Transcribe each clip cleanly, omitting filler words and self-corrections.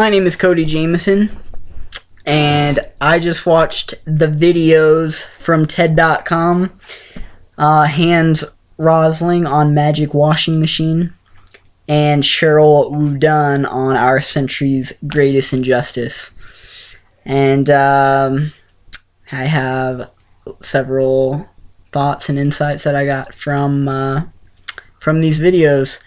My name is Cody Jameson, and I just watched the videos from TED.com, Hans Rosling on Magic Washing Machine, and Sheryl Wudunn on Our Century's Greatest Injustice. And I have several thoughts and insights that I got from these videos.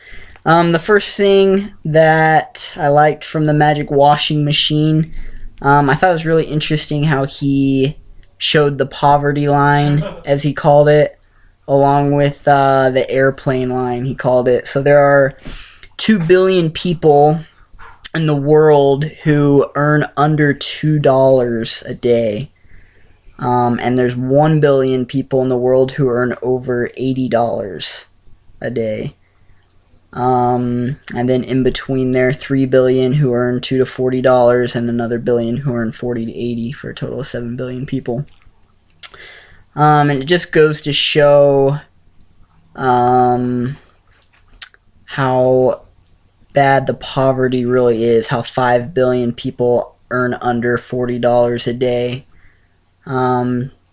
The first thing that I liked from the Magic Washing Machine, I thought it was really interesting how he showed the poverty line, as he called it, along with the airplane line, he called it. So there are 2 billion people in the world who earn under $2 a day. And there's 1 billion people in the world who earn over $80 a day. And then in between there, 3 billion who earn $2 to $40, and another billion who earn 40 to 80, for a total of 7 billion people. And it just goes to show how bad the poverty really is, how 5 billion people earn under $40 a day.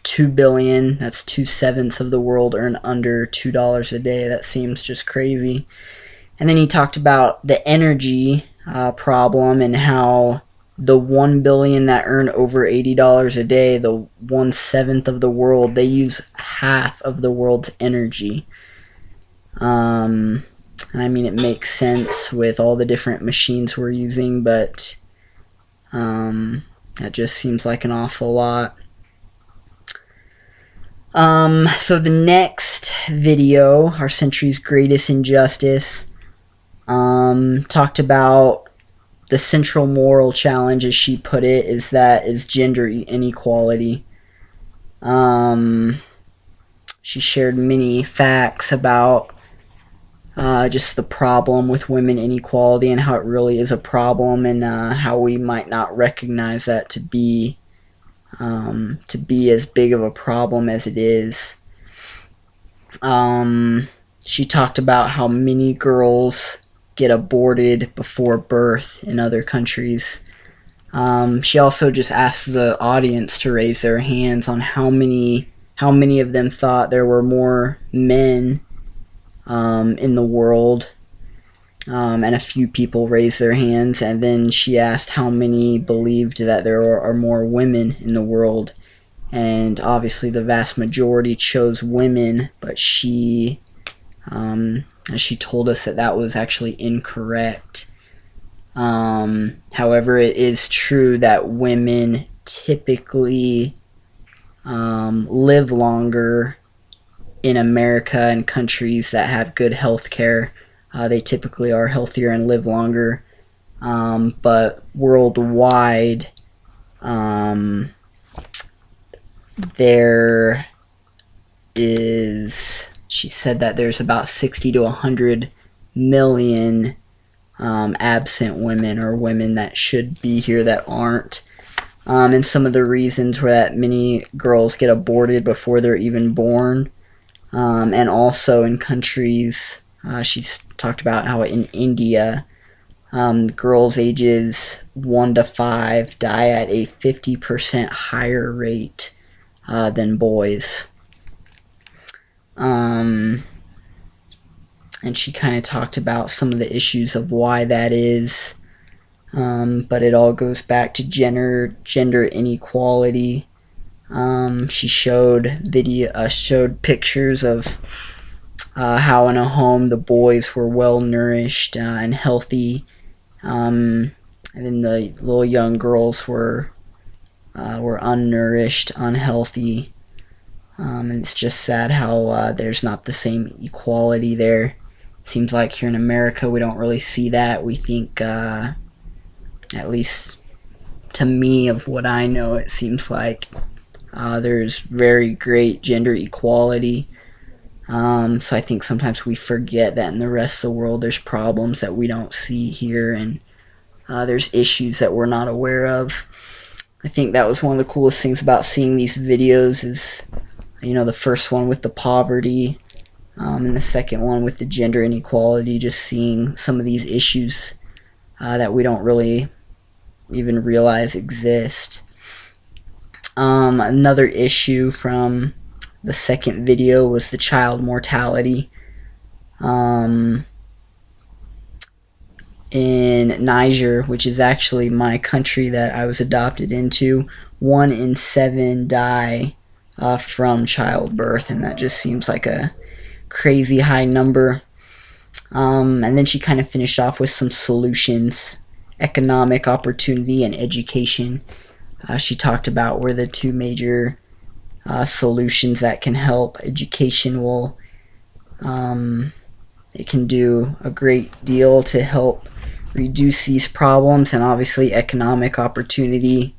2 billion, that's 2/7 of the world, earn under $2 a day. That seems just crazy. And then he talked about the energy problem, and how the 1 billion that earn over $80 a day, the 1/7 of the world, they use half of the world's energy. And I mean, it makes sense with all the different machines we're using, but that just seems like an awful lot. So the next video, Our Century's Greatest Injustice, talked about the central moral challenge, as she put it, is gender inequality. She shared many facts about just the problem with women inequality, and how it really is a problem, and how we might not recognize that to be as big of a problem as it is. She talked about how many girls get aborted before birth in other countries. She also just asked the audience to raise their hands on how many of them thought there were more men in the world. And a few people raised their hands, and then she asked how many believed that there are more women in the world, and obviously the vast majority chose women, but she told us that was actually incorrect. However, it is true that women typically live longer in America and countries that have good health care. They typically are healthier and live longer. But worldwide, there is, she said that there's about 60 to 100 million absent women, or women that should be here that aren't. And some of the reasons were that many girls get aborted before they're even born. And also in countries, she's talked about how in India, girls ages 1 to 5 die at a 50% higher rate than boys. And she kind of talked about some of the issues of why that is, but it all goes back to gender inequality. She showed pictures of how in a home the boys were well nourished and healthy, and then the little young girls were unnourished, unhealthy. And it's just sad how there's not the same equality there. It seems like here in America we don't really see that. We think, at least to me, of what I know, it seems like there's very great gender equality. So I think sometimes we forget that in the rest of the world there's problems that we don't see here, and there's issues that we're not aware of. I think that was one of the coolest things about seeing these videos is, the first one with the poverty, and the second one with the gender inequality, just seeing some of these issues that we don't really even realize exist. Another issue from the second video was the child mortality. In Niger, which is actually my country that I was adopted into, 1 in 7 die from childbirth, and that just seems like a crazy high number. And then she kind of finished off with some solutions: economic opportunity and education. She talked about where the two major solutions that can help. Education will it can do a great deal to help reduce these problems, and obviously economic opportunity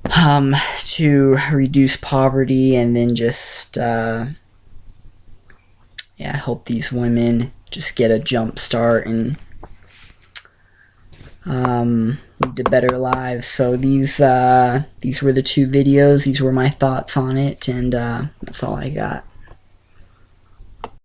to reduce poverty, and then just help these women just get a jump start and lead to better lives. So these were the two videos. These were my thoughts on it, and that's all I got.